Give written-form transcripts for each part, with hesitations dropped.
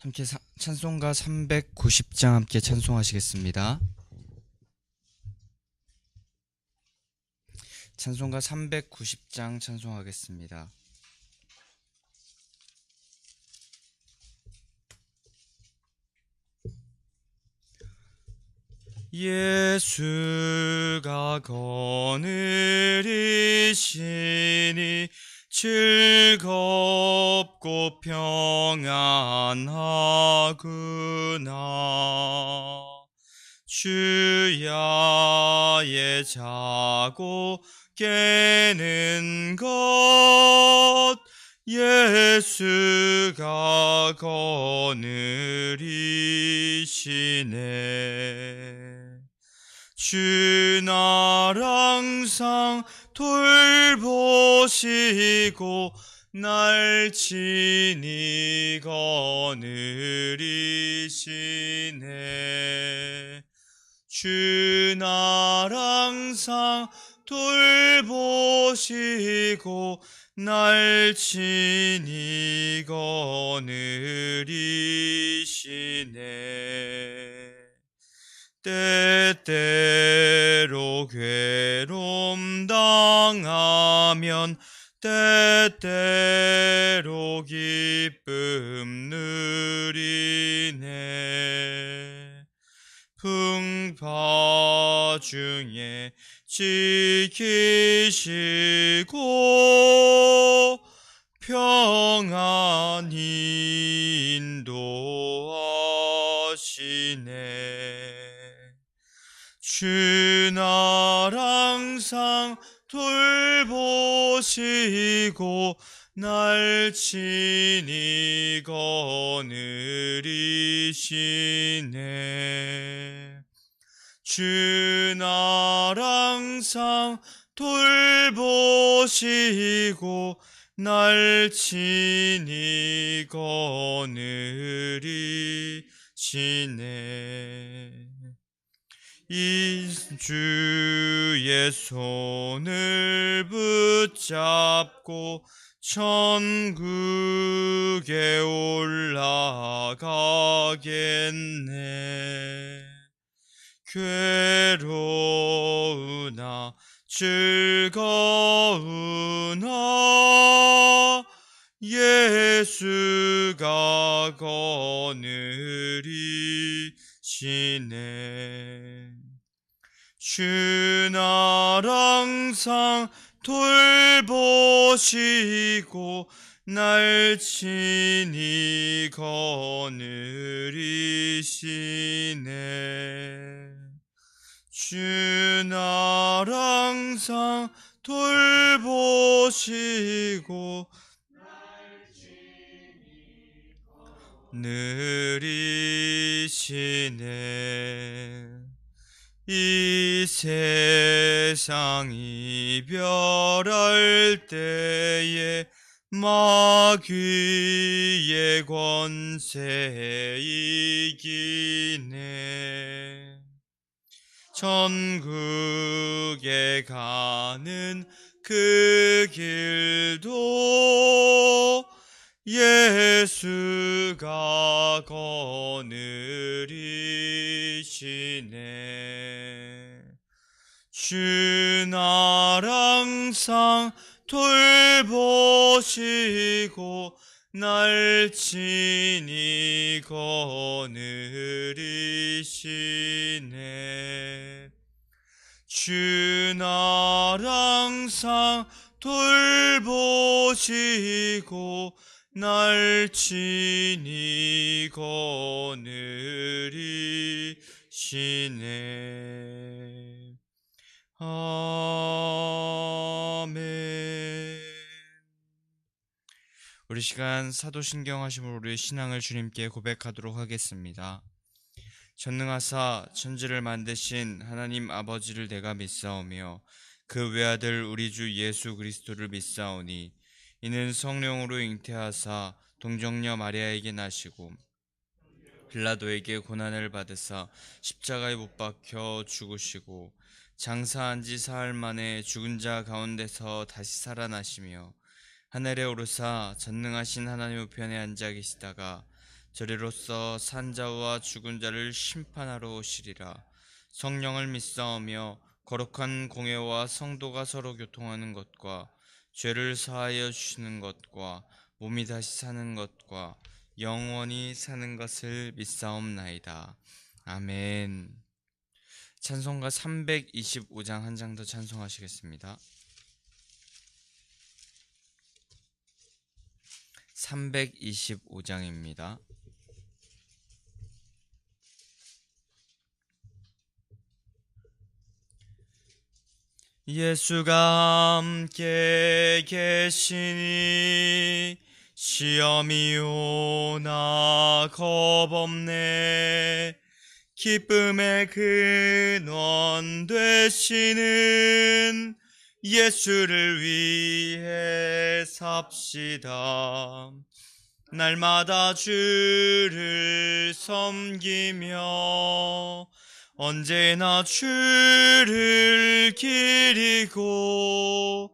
함께 찬송가 390장 함께 찬송하시겠습니다. 찬송가 390장 찬송하겠습니다. 예수가 거느리시니 즐겁고 평안하구나. 주야에 자고 깨는 것 예수가 거느리시네. 주 날 항상 돌보시고 날 친히 거느리시네. 주 날 항상 돌보시고 날 친히 거느리시네. 때때로 괴로움 당하면 때때로 기쁨 누리네. 풍파 중에 지키시고 평안히 인도하시네. 주 날 항상 돌보시고 날 친히 거느리시네. 주 날 항상 돌보시고 날 친히 거느리시네. 이 주의 손을 붙잡고 천국에 올라가겠네. 괴로우나 즐거우나 예수가 거느리시네. 주 날 항상 돌보시고 날 친히 거느리시네. 주 날 항상 돌보시고 거느리시네. 이 세상 이별할 때에 마귀의 권세 이기네. 천국에 가는 그 길도 예수가 거느리시네. 주 날 항상 돌보시고 날 친히 거느리시네. 주 날 항상 돌보시고 날 친히 거느리시네. 아멘. 우리 시간 사도신경 하심으로 우리의 신앙을 주님께 고백하도록 하겠습니다. 전능하사 천지를 만드신 하나님 아버지를 내가 믿사오며 그 외아들 우리 주 예수 그리스도를 믿사오니 이는 성령으로 잉태하사 동정녀 마리아에게 나시고 빌라도에게 고난을 받으사 십자가에 못 박혀 죽으시고 장사한 지 사흘 만에 죽은 자 가운데서 다시 살아나시며 하늘에 오르사 전능하신 하나님 우편에 앉아 계시다가 저리로서 산자와 죽은 자를 심판하러 오시리라. 성령을 믿사오며 거룩한 공예와 성도가 서로 교통하는 것과 죄를 사하여 주시는 것과 몸이 다시 사는 것과 영원히 사는 것을 믿사옵나이다. 아멘. 찬송가 325장 한 장 더 찬송하시겠습니다. 325장입니다. 예수가 함께 계시니 시험이 오나 겁없네. 기쁨의 근원 되시는 예수를 위해 삽시다. 날마다 주를 섬기며 언제나 주를 기리고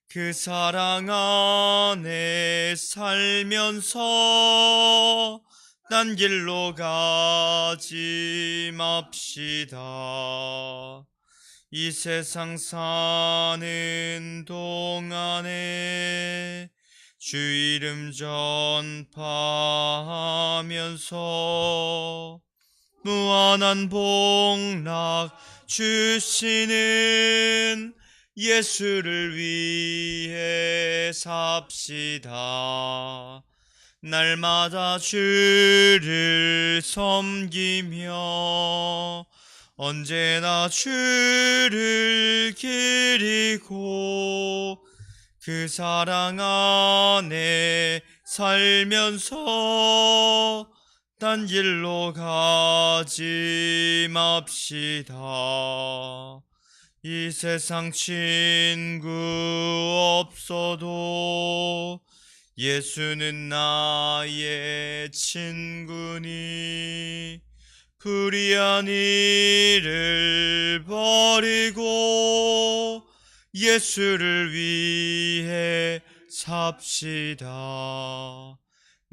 그 사랑 안에 살면서 딴 길로 가지 맙시다. 이 세상 사는 동안에 주 이름 전파하면서 무한한 복락 주시는 예수를 위해 삽시다. 날마다 주를 섬기며 언제나 주를 기리고 그 사랑 안에 살면서 딴 길로 가지 맙시다. 이 세상 친구 없어도 예수는 나의 친구니 불의한 일을 버리고 예수를 위해 삽시다.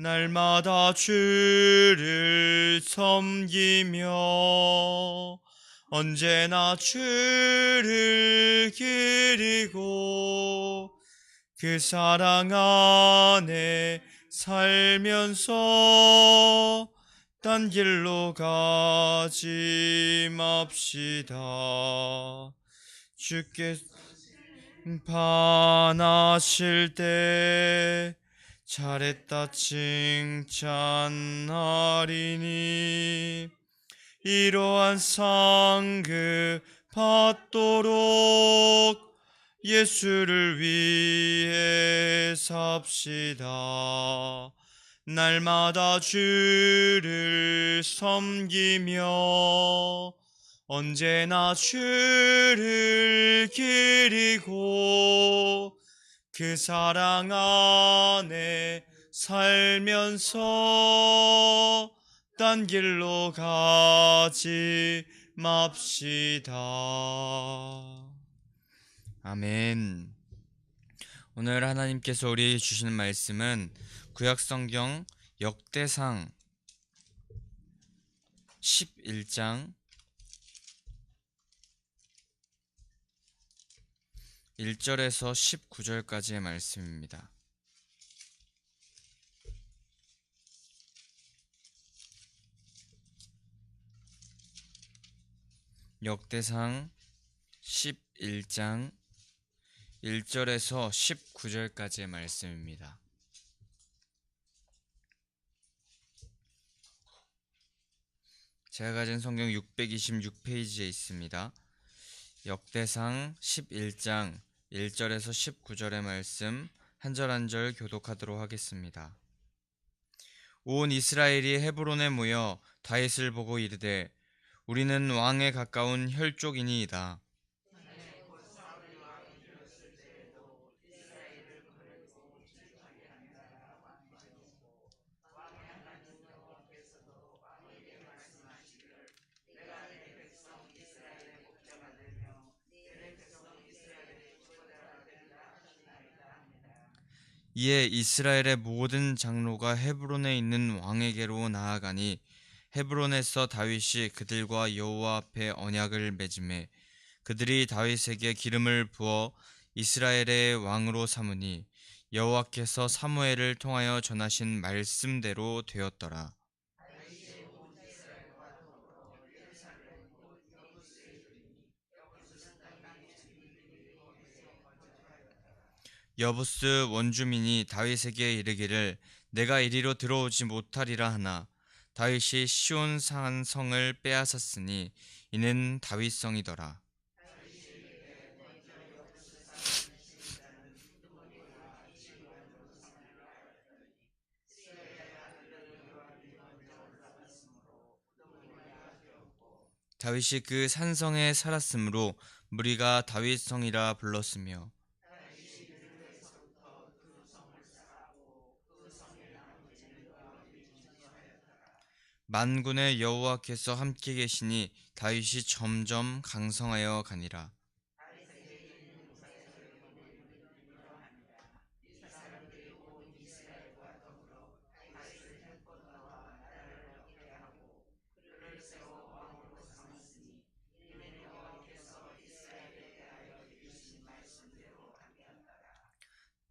날마다 주를 섬기며 언제나 주를 기리고 그 사랑 안에 살면서 딴 길로 가지 맙시다. 주께 반하실 때 잘했다 칭찬하리니 이러한 상급 받도록 예수를 위해 삽시다. 날마다 주를 섬기며 언제나 주를 기리고 그 사랑 안에 살면서 딴 길로 가지 맙시다. 아멘. 오늘 하나님께서 우리에게 주시는 말씀은 구약성경 역대상 11장 1절에서 19절까지의 말씀입니다. 역대상 11장 1절에서 19절까지의 말씀입니다. 제가 가진 성경 626페이지에 있습니다. 역대상 11장 1절에서 19절의 말씀 한 절 한 절 교독하도록 하겠습니다. 온 이스라엘이 헤브론에 모여 다윗을 보고 이르되 우리는 왕에 가까운 혈족이니이다. 이에 이스라엘의 모든 장로가 헤브론에 있는 왕에게로 나아가니 헤브론에서 다윗이 그들과 여호와 앞에 언약을 맺음에 그들이 다윗에게 기름을 부어 이스라엘의 왕으로 삼으니 여호와께서 사무엘을 통하여 전하신 말씀대로 되었더라. 여부스 원주민이 다윗에게 이르기를 내가 이리로 들어오지 못하리라 하나 다윗이 시온 산 성을 빼앗았으니 이는 다윗성이더라. 다윗이 그 산성에 살았으므로 무리가 다윗성이라 불렀으며 만군의 여호와께서 함께 계시니 다윗이 점점 강성하여 가니라.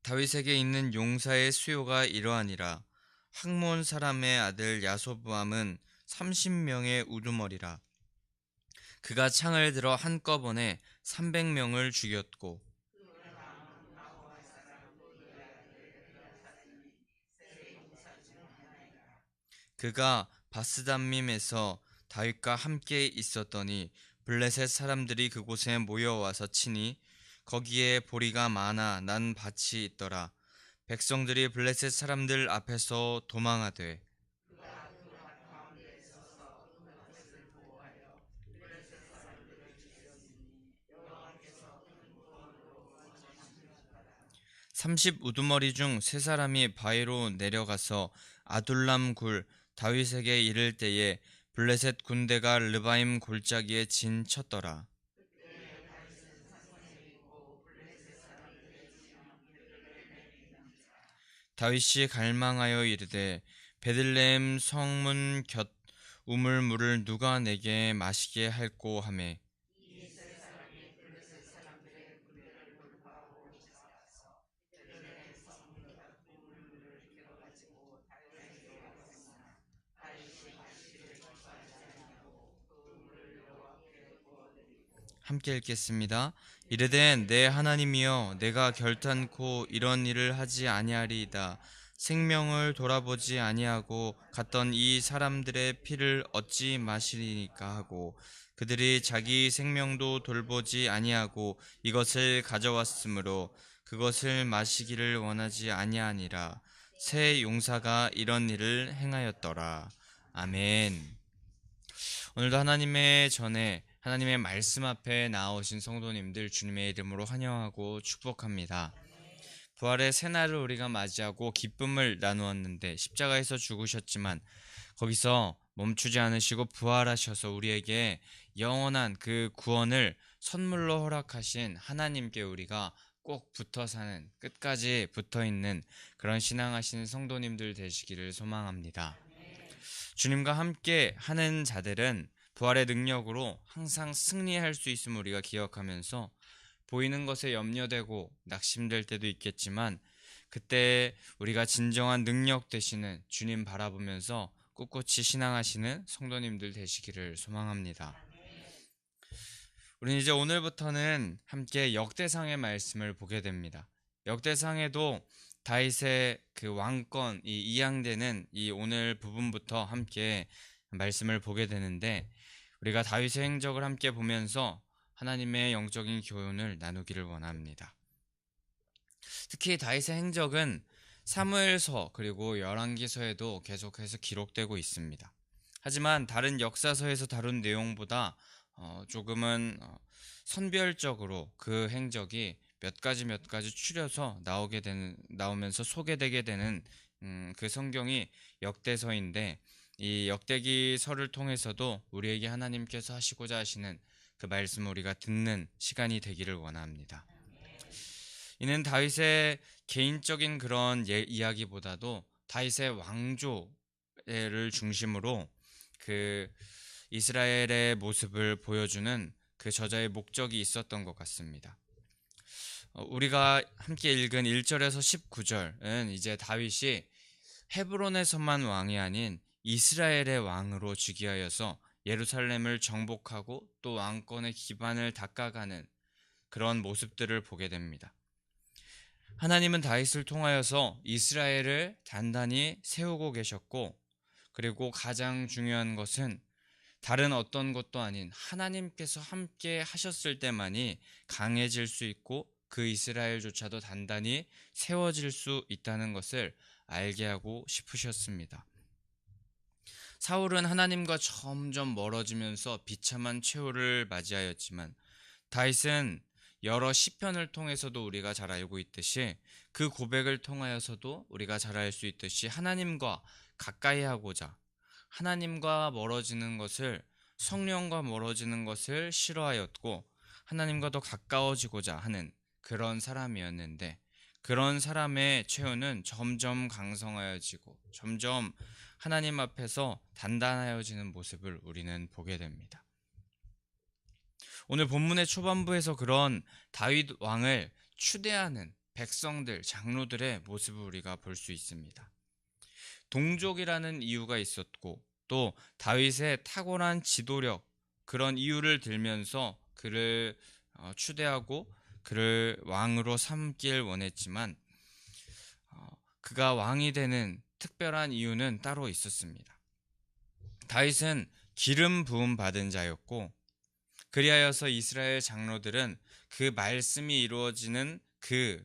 다윗에게 있는 용사의 수요가 이러하니라. 학몬 사람의 아들 야소부암은 30명의 우두머리라. 그가 창을 들어 한꺼번에 300명을 죽였고 그가 바스담밈에서 다윗과 함께 있었더니 블레셋 사람들이 그곳에 모여와서 치니 거기에 보리가 많아 난 밭이 있더라. 백성들이 블레셋 사람들 앞에서 도망하되 30 우두머리 중 세 사람이 바위로 내려가서 아둘람 굴 다윗에게 이를 때에 블레셋 군대가 르바임 골짜기에 진쳤더라. 다윗이 갈망하여 이르되 베들레헴 성문 곁 우물물을 누가 내게 마시게 할꼬 하매 함께 읽겠습니다. 이르되 내 하나님이여 내가 결단코 이런 일을 하지 아니하리이다. 생명을 돌아보지 아니하고 갔던 이 사람들의 피를 어찌 마시리니까 하고 그들이 자기 생명도 돌보지 아니하고 이것을 가져왔으므로 그것을 마시기를 원하지 아니하니라. 새 용사가 이런 일을 행하였더라. 아멘. 오늘도 하나님의 전에 하나님의 말씀 앞에 나오신 성도님들 주님의 이름으로 환영하고 축복합니다. 부활의 새날을 우리가 맞이하고 기쁨을 나누었는데 십자가에서 죽으셨지만 거기서 멈추지 않으시고 부활하셔서 우리에게 영원한 그 구원을 선물로 허락하신 하나님께 우리가 꼭 붙어 사는 끝까지 붙어 있는 그런 신앙하시는 성도님들 되시기를 소망합니다. 주님과 함께 하는 자들은 부활의 능력으로 항상 승리할 수 있음을 우리가 기억하면서 보이는 것에 염려되고 낙심될 때도 있겠지만 그때 우리가 진정한 능력 되시는 주님 바라보면서 꿋꿋이 신앙하시는 성도님들 되시기를 소망합니다. 우리는 이제 오늘부터는 함께 역대상의 말씀을 보게 됩니다. 역대상에도 다윗의 그 왕권이 이양되는 이 오늘 부분부터 함께 말씀을 보게 되는데 우리가 다윗의 행적을 함께 보면서 하나님의 영적인 교훈을 나누기를 원합니다. 특히 다윗의 행적은 사무엘서 그리고 열왕기서에도 계속해서 기록되고 있습니다. 하지만 다른 역사서에서 다룬 내용보다 조금은 선별적으로 그 행적이 몇 가지 추려서 나오면서 소개되게 되는 그 성경이 역대서인데 이 역대기서를 통해서도 우리에게 하나님께서 하시고자 하시는 그 말씀을 우리가 듣는 시간이 되기를 원합니다. 이는 다윗의 개인적인 그런 이야기보다도 다윗의 왕조를 중심으로 그 이스라엘의 모습을 보여주는 그 저자의 목적이 있었던 것 같습니다. 우리가 함께 읽은 1절에서 19절은 이제 다윗이 헤브론에서만 왕이 아닌 이스라엘의 왕으로 즉위하여서 예루살렘을 정복하고 또 왕권의 기반을 닦아가는 그런 모습들을 보게 됩니다. 하나님은 다윗을 통하여서 이스라엘을 단단히 세우고 계셨고, 그리고 가장 중요한 것은 다른 어떤 것도 아닌 하나님께서 함께 하셨을 때만이 강해질 수 있고 그 이스라엘조차도 단단히 세워질 수 있다는 것을 알게 하고 싶으셨습니다. 사울은 하나님과 점점 멀어지면서 비참한 최후를 맞이하였지만 다윗은 여러 시편을 통해서도 우리가 잘 알고 있듯이 그 고백을 통하여서도 우리가 잘 알 수 있듯이 하나님과 가까이 하고자 하나님과 멀어지는 것을 성령과 멀어지는 것을 싫어하였고 하나님과 더 가까워지고자 하는 그런 사람이었는데 그런 사람의 최후는 점점 강성하여지고 점점 하나님 앞에서 단단하여지는 모습을 우리는 보게 됩니다. 오늘 본문의 초반부에서 그런 다윗 왕을 추대하는 백성들, 장로들의 모습을 우리가 볼 수 있습니다. 동족이라는 이유가 있었고 또 다윗의 탁월한 지도력, 그런 이유를 들면서 그를 추대하고 그를 왕으로 삼길 원했지만 그가 왕이 되는 특별한 이유는 따로 있었습니다. 다윗은 기름 부음 받은 자였고 그리하여서 이스라엘 장로들은 그 말씀이 이루어지는 그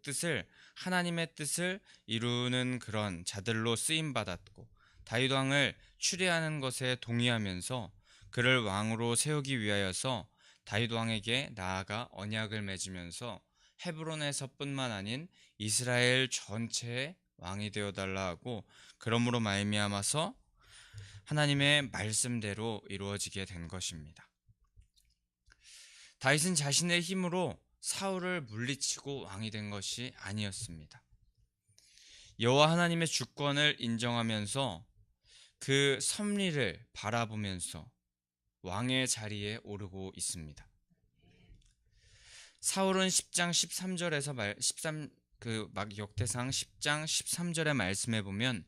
뜻을 하나님의 뜻을 이루는 그런 자들로 쓰임 받았고 다윗 왕을 추대하는 것에 동의하면서 그를 왕으로 세우기 위하여서 다윗 왕에게 나아가 언약을 맺으면서 헤브론에서뿐만 아닌 이스라엘 전체의 왕이 되어 달라 하고 그러므로 말미암아서 하나님의 말씀대로 이루어지게 된 것입니다. 다윗은 자신의 힘으로 사울을 물리치고 왕이 된 것이 아니었습니다. 여호와 하나님의 주권을 인정하면서 그 섭리를 바라보면서 왕의 자리에 오르고 있습니다. 사울은 10장 13절에서 역대상 10장 13절의 말씀에 보면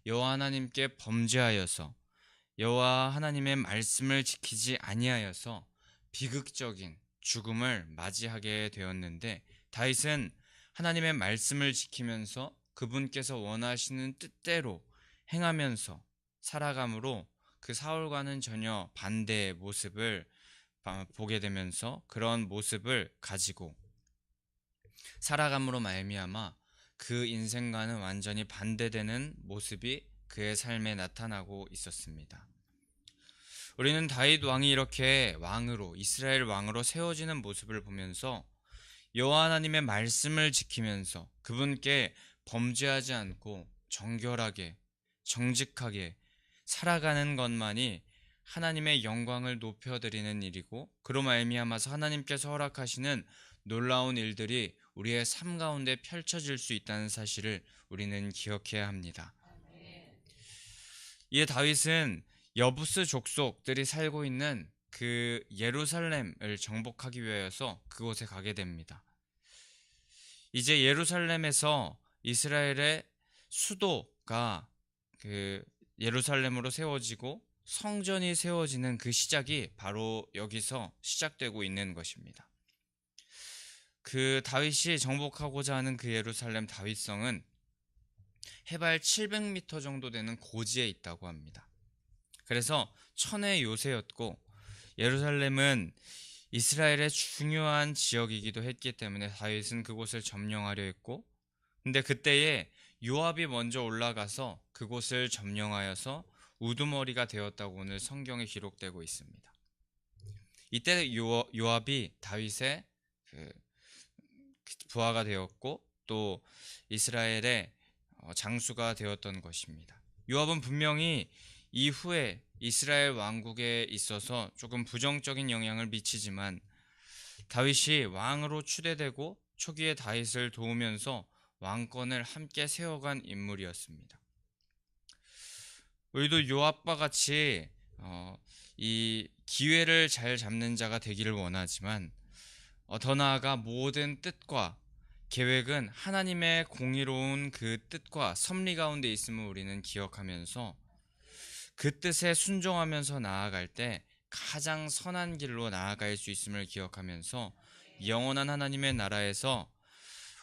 여호와 하나님께 범죄하여서 여호와 하나님의 말씀을 지키지 아니하여서 비극적인 죽음을 맞이하게 되었는데 다윗은 하나님의 말씀을 지키면서 그분께서 원하시는 뜻대로 행하면서 살아감으로 그 사울과는 전혀 반대의 모습을 보게 되면서 그런 모습을 가지고 살아감으로 말미암아 그 인생과는 완전히 반대되는 모습이 그의 삶에 나타나고 있었습니다. 우리는 다윗 왕이 이렇게 왕으로 이스라엘 왕으로 세워지는 모습을 보면서 여호와 하나님의 말씀을 지키면서 그분께 범죄하지 않고 정결하게 정직하게 살아가는 것만이 하나님의 영광을 높여드리는 일이고 그로 말미암아서 하나님께서 허락하시는 놀라운 일들이 우리의 삶 가운데 펼쳐질 수 있다는 사실을 우리는 기억해야 합니다. 이에 다윗은 여부스 족속들이 살고 있는 그 예루살렘을 정복하기 위하여서 그곳에 가게 됩니다. 이제 예루살렘에서 이스라엘의 수도가 그 예루살렘으로 세워지고 성전이 세워지는 그 시작이 바로 여기서 시작되고 있는 것입니다. 그 다윗이 정복하고자 하는 그 예루살렘 다윗성은 해발 700m 정도 되는 고지에 있다고 합니다. 그래서 천의 요새였고 예루살렘은 이스라엘의 중요한 지역이기도 했기 때문에 다윗은 그곳을 점령하려 했고 근데 그때에 요압이 먼저 올라가서 그곳을 점령하여서 우두머리가 되었다고 오늘 성경에 기록되고 있습니다. 이때 요압이 다윗의 부하가 되었고 또 이스라엘의 장수가 되었던 것입니다. 요압은 분명히 이후에 이스라엘 왕국에 있어서 조금 부정적인 영향을 미치지만 다윗이 왕으로 추대되고 초기에 다윗을 도우면서 왕권을 함께 세워간 인물이었습니다. 우리도 요압과 같이 이 기회를 잘 잡는 자가 되기를 원하지만 더 나아가 모든 뜻과 계획은 하나님의 공의로운 그 뜻과 섭리 가운데 있음을 우리는 기억하면서 그 뜻에 순종하면서 나아갈 때 가장 선한 길로 나아갈 수 있음을 기억하면서 영원한 하나님의 나라에서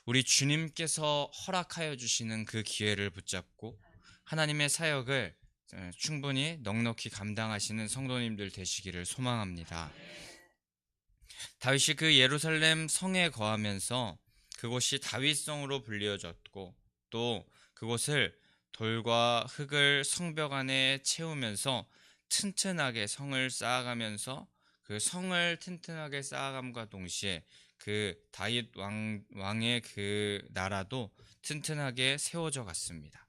우리 주님께서 허락하여 주시는 그 기회를 붙잡고 하나님의 사역을 충분히 넉넉히 감당하시는 성도님들 되시기를 소망합니다. 다윗이 그 예루살렘 성에 거하면서 그곳이 다윗성으로 불리어졌고 또 그곳을 돌과 흙을 성벽 안에 채우면서 튼튼하게 성을 쌓아가면서 그 성을 튼튼하게 쌓아감과 동시에 그 다윗 왕의 그 나라도 튼튼하게 세워져 갔습니다.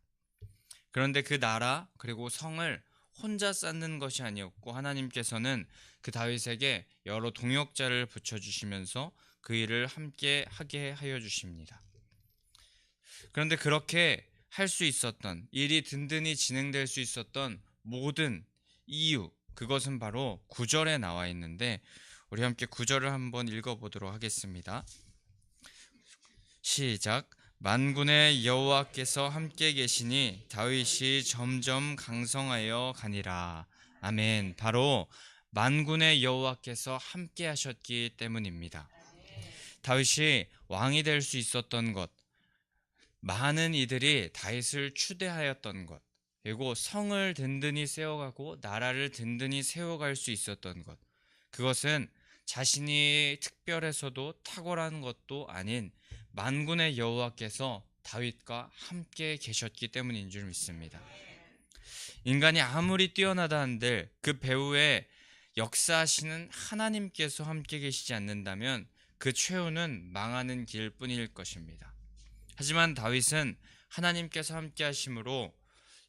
그런데 그 나라 그리고 성을 혼자 쌓는 것이 아니었고 하나님께서는 그 다윗에게 여러 동역자를 붙여주시면서 그 일을 함께 하게 하여 주십니다. 그런데 그렇게 할 수 있었던 일이 든든히 진행될 수 있었던 모든 이유 그것은 바로 9절에 나와 있는데 우리 함께 9절을 한번 읽어보도록 하겠습니다. 시작. 만군의 여호와께서 함께 계시니 다윗이 점점 강성하여 가니라. 아멘. 바로 만군의 여호와께서 함께 하셨기 때문입니다. 다윗이 왕이 될 수 있었던 것, 많은 이들이 다윗을 추대하였던 것, 그리고 성을 든든히 세워가고 나라를 든든히 세워갈 수 있었던 것, 그것은 자신이 특별해서도 탁월한 것도 아닌 만군의 여호와께서 다윗과 함께 계셨기 때문인 줄 믿습니다. 인간이 아무리 뛰어나다 한들 그 배후에 역사하시는 하나님께서 함께 계시지 않는다면 그 최후는 망하는 길뿐일 것입니다. 하지만 다윗은 하나님께서 함께 하심으로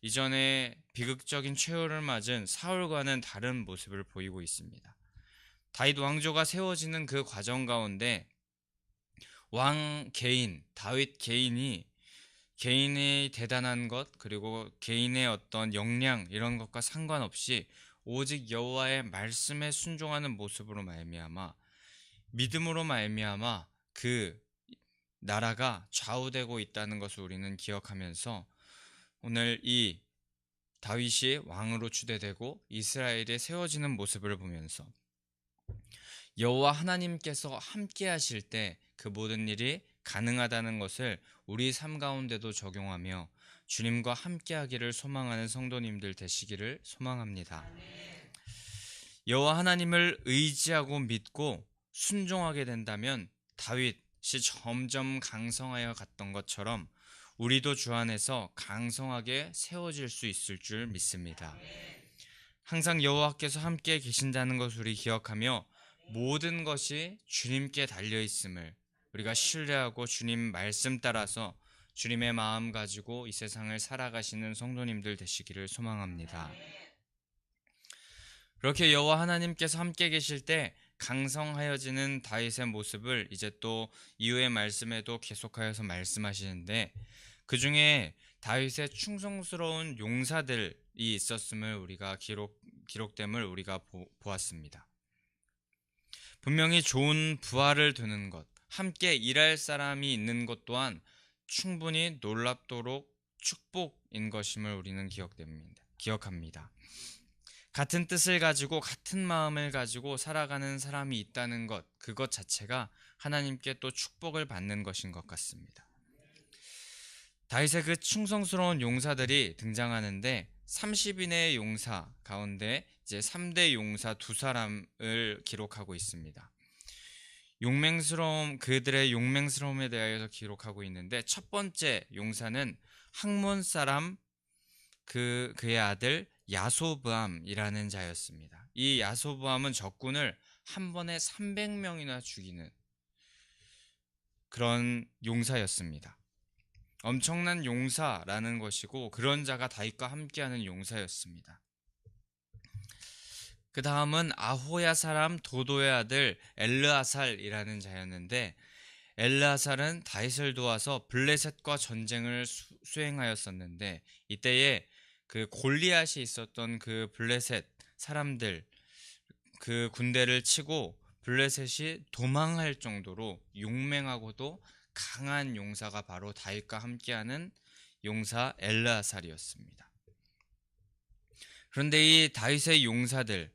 이전에 비극적인 최후를 맞은 사울과는 다른 모습을 보이고 있습니다. 다윗 왕조가 세워지는 그 과정 가운데 왕 개인, 다윗 개인의 대단한 것 그리고 개인의 어떤 역량 이런 것과 상관없이 오직 여호와의 말씀에 순종하는 모습으로 말미암아 믿음으로 말미암아 그 나라가 좌우되고 있다는 것을 우리는 기억하면서 오늘 이 다윗이 왕으로 추대되고 이스라엘에 세워지는 모습을 보면서 여호와 하나님께서 함께 하실 때 그 모든 일이 가능하다는 것을 우리 삶 가운데도 적용하며 주님과 함께 하기를 소망하는 성도님들 되시기를 소망합니다. 여호와 하나님을 의지하고 믿고 순종하게 된다면 다윗이 점점 강성하여 갔던 것처럼 우리도 주 안에서 강성하게 세워질 수 있을 줄 믿습니다. 항상 여호와께서 함께 계신다는 것을 우리 기억하며 모든 것이 주님께 달려 있음을 우리가 신뢰하고 주님 말씀 따라서 주님의 마음 가지고 이 세상을 살아가시는 성도님들 되시기를 소망합니다. 그렇게 여호와 하나님께서 함께 계실 때 강성하여지는 다윗의 모습을 이제 또 이후의 말씀에도 계속하여서 말씀하시는데 그 중에 다윗의 충성스러운 용사들이 있었음을 우리가 기록됨을 우리가 보았습니다. 분명히 좋은 부하를 두는 것, 함께 일할 사람이 있는 것 또한 충분히 놀랍도록 축복인 것임을 우리는 기억합니다. 같은 뜻을 가지고 같은 마음을 가지고 살아가는 사람이 있다는 것, 그것 자체가 하나님께 또 축복을 받는 것인 것 같습니다. 다윗의 그 충성스러운 용사들이 등장하는데 30인의 용사 가운데 이제 3대 용사 2사람을 기록하고 있습니다. 그들의 용맹스러움에 대하여서 기록하고 있는데 첫 번째 용사는 학몬 사람 그의 아들 야소브암이라는 자였습니다. 이 야소브암은 적군을 한 번에 300명이나 죽이는 그런 용사였습니다. 엄청난 용사라는 것이고 그런 자가 다윗과 함께하는 용사였습니다. 그 다음은 아호야 사람 도도의 아들 엘르아살이라는 자였는데 엘르아살은 다윗을 도와서 블레셋과 전쟁을 수행하였었는데, 이때에 그 골리앗이 있었던 그 블레셋 사람들 그 군대를 치고 블레셋이 도망할 정도로 용맹하고도 강한 용사가 바로 다윗과 함께하는 용사 엘르아살이었습니다. 그런데 이 다윗의 용사들,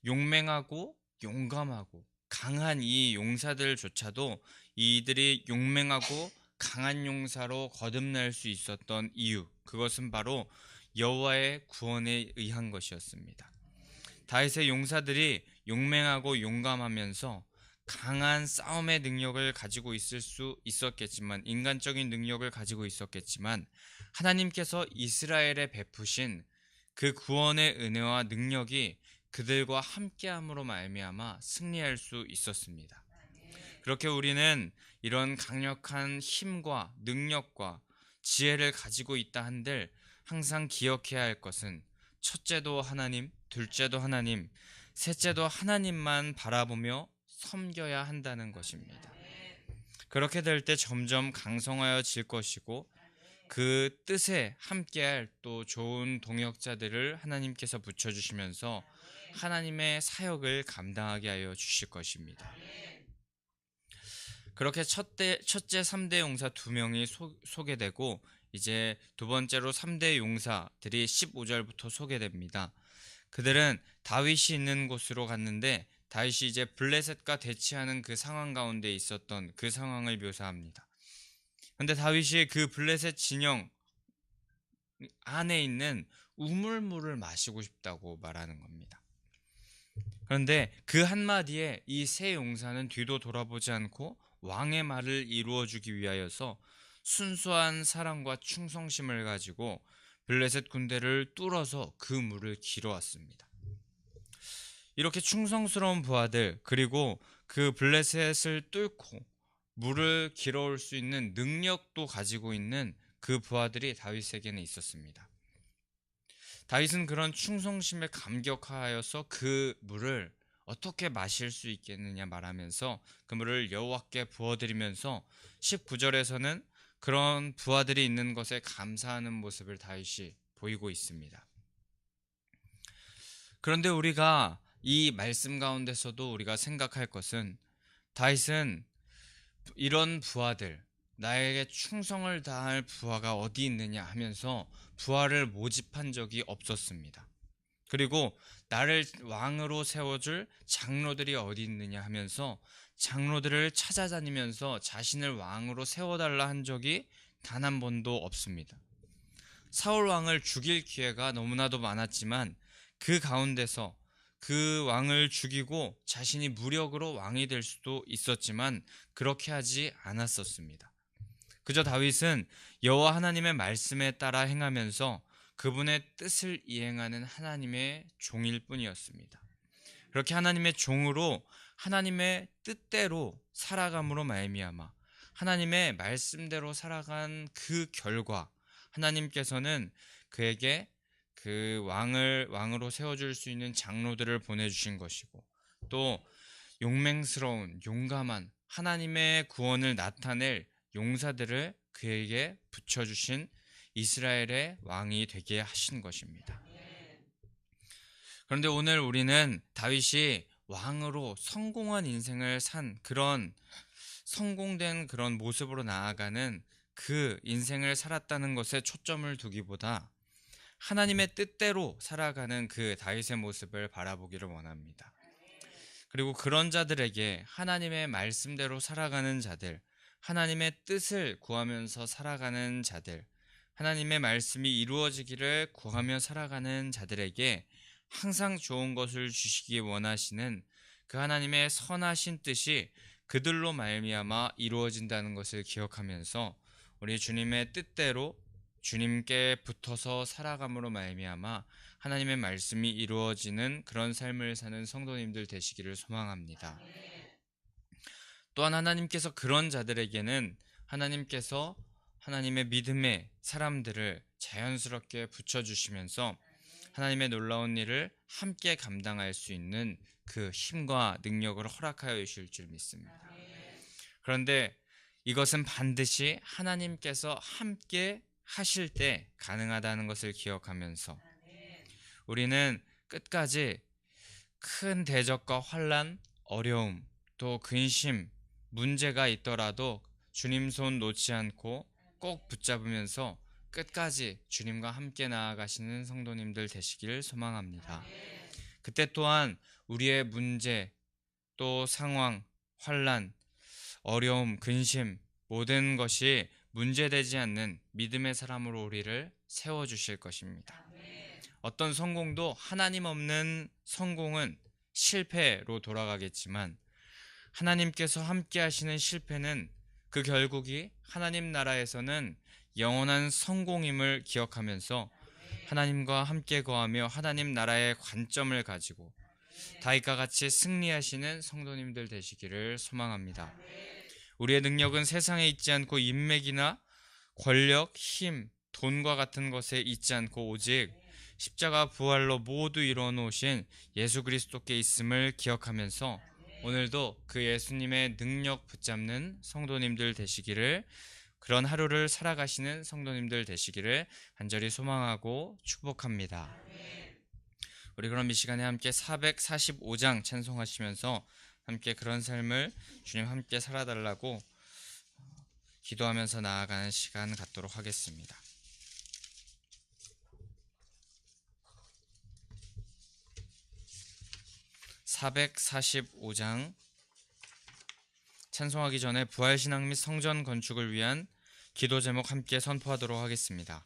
용맹하고 용감하고 강한 이 용사들조차도 이들이 용맹하고 강한 용사로 거듭날 수 있었던 이유, 그것은 바로 여호와의 구원에 의한 것이었습니다. 다윗의 용사들이 용맹하고 용감하면서 강한 싸움의 능력을 가지고 있을 수 있었겠지만, 인간적인 능력을 가지고 있었겠지만, 하나님께서 이스라엘에 베푸신 그 구원의 은혜와 능력이 그들과 함께함으로 말미암아 승리할 수 있었습니다. 그렇게 우리는 이런 강력한 힘과 능력과 지혜를 가지고 있다 한들 항상 기억해야 할 것은, 첫째도 하나님, 둘째도 하나님, 셋째도 하나님만 바라보며 섬겨야 한다는 것입니다. 그렇게 될 때 점점 강성하여질 것이고, 그 뜻에 함께할 또 좋은 동역자들을 하나님께서 붙여주시면서 하나님의 사역을 감당하게 하여 주실 것입니다. 그렇게 첫째 3대 용사 2명이 소개되고, 이제 두 번째로 3대 용사들이 15절부터 소개됩니다. 그들은 다윗이 있는 곳으로 갔는데, 다윗이 이제 블레셋과 대치하는 그 상황 가운데 있었던 그 상황을 묘사합니다. 그런데 다윗이 그 블레셋 진영 안에 있는 우물물을 마시고 싶다고 말하는 겁니다. 그런데 그 한마디에 이 세 용사는 뒤도 돌아보지 않고 왕의 말을 이루어주기 위하여서 순수한 사랑과 충성심을 가지고 블레셋 군대를 뚫어서 그 물을 길어왔습니다. 이렇게 충성스러운 부하들, 그리고 그 블레셋을 뚫고 물을 길어올 수 있는 능력도 가지고 있는 그 부하들이 다윗에게는 있었습니다. 다윗은 그런 충성심에 감격하여서 그 물을 어떻게 마실 수 있겠느냐 말하면서 그 물을 여호와께 부어드리면서 19절에서는 그런 부하들이 있는 것에 감사하는 모습을 다윗이 보이고 있습니다. 그런데 우리가 이 말씀 가운데서도 우리가 생각할 것은, 다윗은 이런 부하들, 나에게 충성을 다할 부하가 어디 있느냐 하면서 부하를 모집한 적이 없었습니다. 그리고 나를 왕으로 세워줄 장로들이 어디 있느냐 하면서 장로들을 찾아다니면서 자신을 왕으로 세워달라 한 적이 단 한 번도 없습니다. 사울 왕을 죽일 기회가 너무나도 많았지만, 그 가운데서 그 왕을 죽이고 자신이 무력으로 왕이 될 수도 있었지만 그렇게 하지 않았었습니다. 그저 다윗은 여호와 하나님의 말씀에 따라 행하면서 그분의 뜻을 이행하는 하나님의 종일 뿐이었습니다. 그렇게 하나님의 종으로 하나님의 뜻대로 살아감으로 말미암아 하나님의 말씀대로 살아간 그 결과, 하나님께서는 그에게 그 왕으로 세워줄 수 있는 장로들을 보내주신 것이고, 또 용맹스러운 용감한 하나님의 구원을 나타낼 용사들을 그에게 붙여주신 이스라엘의 왕이 되게 하신 것입니다. 그런데 오늘 우리는 다윗이 왕으로 성공한 인생을 산 그런 성공된 그런 모습으로 나아가는 그 인생을 살았다는 것에 초점을 두기보다 하나님의 뜻대로 살아가는 그 다윗의 모습을 바라보기를 원합니다. 그리고 그런 자들에게, 하나님의 말씀대로 살아가는 자들, 하나님의 뜻을 구하면서 살아가는 자들, 하나님의 말씀이 이루어지기를 구하며 살아가는 자들에게 항상 좋은 것을 주시기 원하시는 그 하나님의 선하신 뜻이 그들로 말미암아 이루어진다는 것을 기억하면서 우리 주님의 뜻대로 주님께 붙어서 살아감으로 말미암아 하나님의 말씀이 이루어지는 그런 삶을 사는 성도님들 되시기를 소망합니다. 또한 하나님께서 그런 자들에게는 하나님께서 하나님의 믿음의 사람들을 자연스럽게 붙여주시면서 하나님의 놀라운 일을 함께 감당할 수 있는 그 힘과 능력을 허락하여 주실 줄 믿습니다. 그런데 이것은 반드시 하나님께서 함께 하실 때 가능하다는 것을 기억하면서 우리는 끝까지 큰 대적과 환난, 어려움, 또 근심, 문제가 있더라도 주님 손 놓지 않고 꼭 붙잡으면서 끝까지 주님과 함께 나아가시는 성도님들 되시기를 소망합니다. 그때 또한 우리의 문제, 또 상황, 환난, 어려움, 근심 모든 것이 문제되지 않는 믿음의 사람으로 우리를 세워주실 것입니다. 어떤 성공도 하나님 없는 성공은 실패로 돌아가겠지만 하나님께서 함께 하시는 실패는 그 결국이 하나님 나라에서는 영원한 성공임을 기억하면서 하나님과 함께 거하며 하나님 나라의 관점을 가지고 다윗과 같이 승리하시는 성도님들 되시기를 소망합니다. 우리의 능력은 세상에 있지 않고 인맥이나 권력, 힘, 돈과 같은 것에 있지 않고 오직 십자가 부활로 모두 이루어 놓으신 예수 그리스도께 있음을 기억하면서 오늘도 그 예수님의 능력 붙잡는 성도님들 되시기를, 그런 하루를 살아가시는 성도님들 되시기를 간절히 소망하고 축복합니다. 우리 그럼 이 시간에 함께 445장 찬송하시면서 함께 그런 삶을 주님 함께 살아달라고 기도하면서 나아가는 시간 갖도록 하겠습니다. 445장 찬송하기 전에 부활신앙 및 성전 건축을 위한 기도 제목 함께 선포하도록 하겠습니다.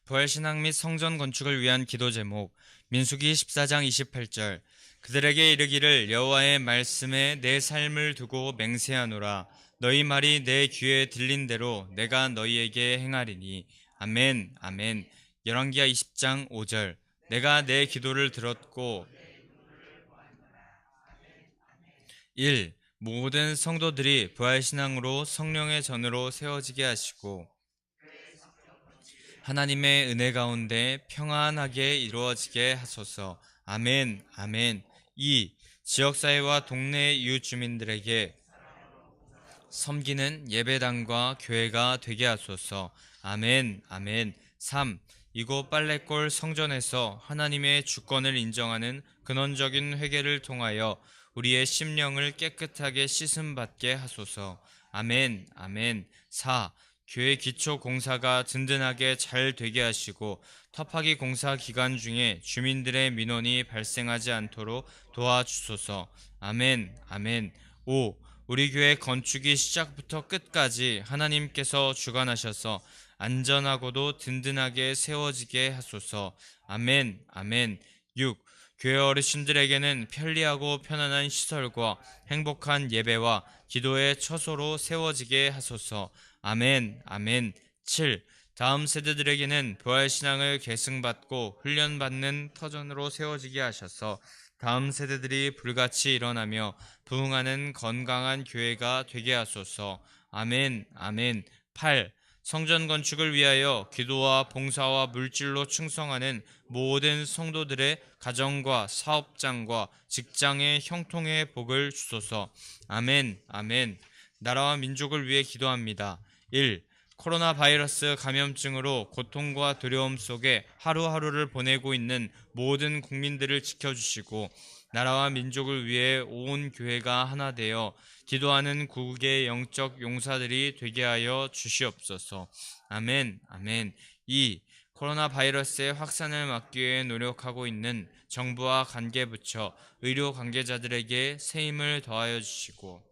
부활신앙 및 성전 건축을 위한 기도 제목. 민수기 14장 28절. 그들에게 이르기를 여호와의 말씀에 내 삶을 두고 맹세하노라. 너희 말이 내 귀에 들린 대로 내가 너희에게 행하리니. 아멘, 아멘. 열왕기하 20장 5절. 내가 내 기도를 들었고 1. 모든 성도들이 부활신앙으로 성령의 전으로 세워지게 하시고 하나님의 은혜 가운데 평안하게 이루어지게 하소서. 아멘, 아멘. 2. 지역사회와 동네 이웃 주민들에게 섬기는 예배당과 교회가 되게 하소서. 아멘, 아멘. 3. 이곳 빨래골 성전에서 하나님의 주권을 인정하는 근원적인 회개를 통하여 우리의 심령을 깨끗하게 씻음받게 하소서. 아멘, 아멘. 4. 교회 기초 공사가 든든하게 잘 되게 하시고 터파기 공사 기간 중에 주민들의 민원이 발생하지 않도록 도와주소서. 아멘, 아멘. 5. 우리 교회 건축이 시작부터 끝까지 하나님께서 주관하셔서 안전하고도 든든하게 세워지게 하소서. 아멘, 아멘. 6. 교회 어르신들에게는 편리하고 편안한 시설과 행복한 예배와 기도의 처소로 세워지게 하소서. 아멘, 아멘. 7. 다음 세대들에게는 부활신앙을 계승받고 훈련받는 터전으로 세워지게 하셔서 다음 세대들이 불같이 일어나며 부흥하는 건강한 교회가 되게 하소서. 아멘, 아멘. 8. 성전 건축을 위하여 기도와 봉사와 물질로 충성하는 모든 성도들의 가정과 사업장과 직장의 형통의 복을 주소서. 아멘, 아멘. 나라와 민족을 위해 기도합니다. 1. 코로나 바이러스 감염증으로 고통과 두려움 속에 하루하루를 보내고 있는 모든 국민들을 지켜주시고 나라와 민족을 위해 온 교회가 하나 되어 기도하는 국의 영적 용사들이 되게 하여 주시옵소서. 아멘, 아멘. 2. 코로나 바이러스의 확산을 막기 위해 노력하고 있는 정부와 관계부처, 의료 관계자들에게 새 힘을 더하여 주시고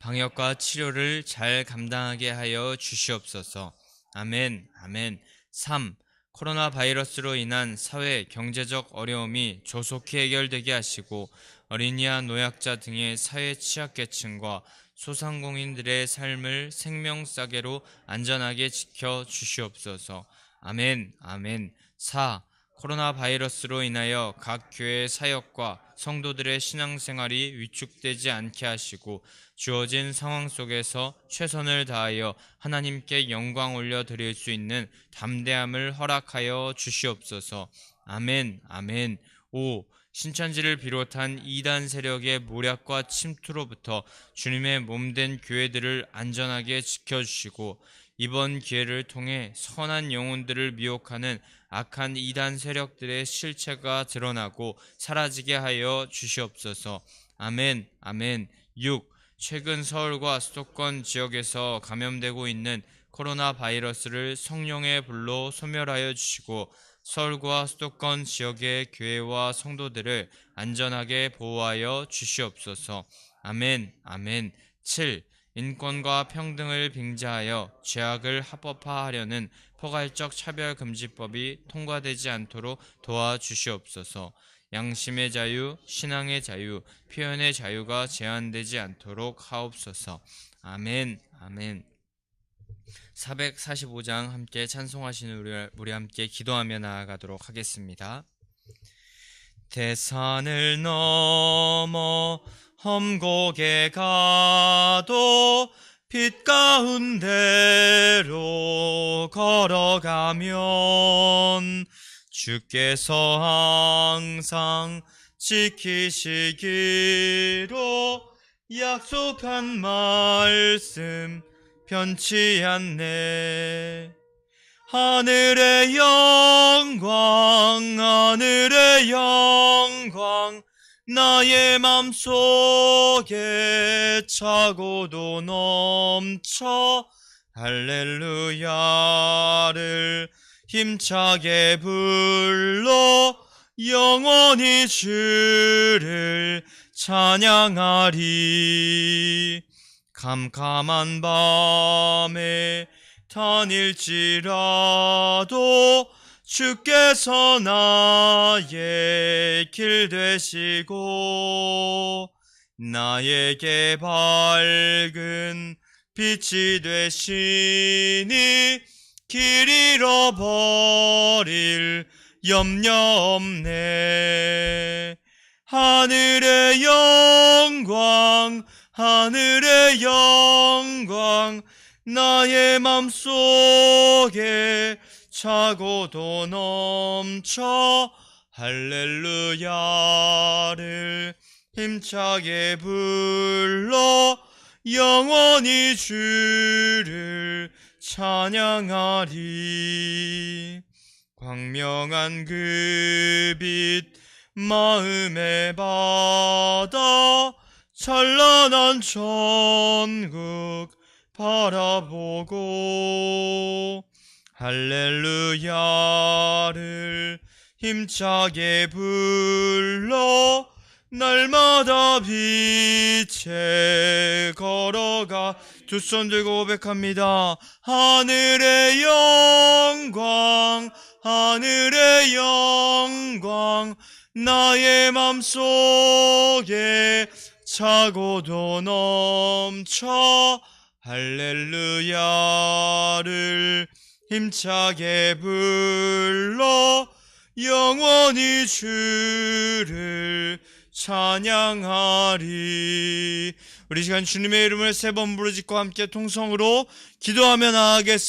방역과 치료를 잘 감당하게 하여 주시옵소서. 아멘, 아멘. 3. 코로나 바이러스로 인한 사회, 경제적 어려움이 조속히 해결되게 하시고 어린이와 노약자 등의 사회 취약계층과 소상공인들의 삶을 생명싸개로 안전하게 지켜 주시옵소서. 아멘, 아멘. 4. 코로나 바이러스로 인하여 각 교회 사역과 성도들의 신앙생활이 위축되지 않게 하시고 주어진 상황 속에서 최선을 다하여 하나님께 영광 올려드릴 수 있는 담대함을 허락하여 주시옵소서. 아멘, 아멘. 5. 신천지를 비롯한 이단 세력의 모략과 침투로부터 주님의 몸된 교회들을 안전하게 지켜주시고 이번 기회를 통해 선한 영혼들을 미혹하는 악한 이단 세력들의 실체가 드러나고 사라지게 하여 주시옵소서. 아멘, 아멘. 6. 최근 서울과 수도권 지역에서 감염되고 있는 코로나 바이러스를 성령의 불로 소멸하여 주시고 서울과 수도권 지역의 교회와 성도들을 안전하게 보호하여 주시옵소서. 아멘, 아멘. 7. 인권과 평등을 빙자하여 죄악을 합법화하려는 포괄적 차별금지법이 통과되지 않도록 도와주시옵소서. 양심의 자유, 신앙의 자유, 표현의 자유가 제한되지 않도록 하옵소서. 아멘, 아멘. 445장 함께 찬송하시는 우리 함께 기도하며 나아가도록 하겠습니다. 대산을 넘어 험곡에 가도 빛 가운데로 걸어가면 주께서 항상 지키시기로 약속한 말씀 변치 않네. 하늘의 영광, 하늘의 영광, 나의 맘속에 차고도 넘쳐 할렐루야를 힘차게 불러 영원히 주를 찬양하리. 캄캄한 밤에 다닐지라도 주께서 나의 길 되시고 나에게 밝은 빛이 되시니 길 잃어버릴 염려 없네. 하늘의 영광, 하늘의 영광, 나의 맘속에 차고도 넘쳐 할렐루야를 힘차게 불러 영원히 주를 찬양하리. 광명한 그 빛 마음에 받아 찬란한 천국 바라보고 할렐루야를 힘차게 불러 날마다 빛에 걸어가. 두 손 들고 고백합니다. 하늘의 영광, 하늘의 영광, 나의 맘속에 차고도 넘쳐 할렐루야를 힘차게 불러 영원히 주를 찬양하리. 우리 시간 주님의 이름을 세 번 부르짖고 함께 통성으로 기도하며 나아가겠습니다.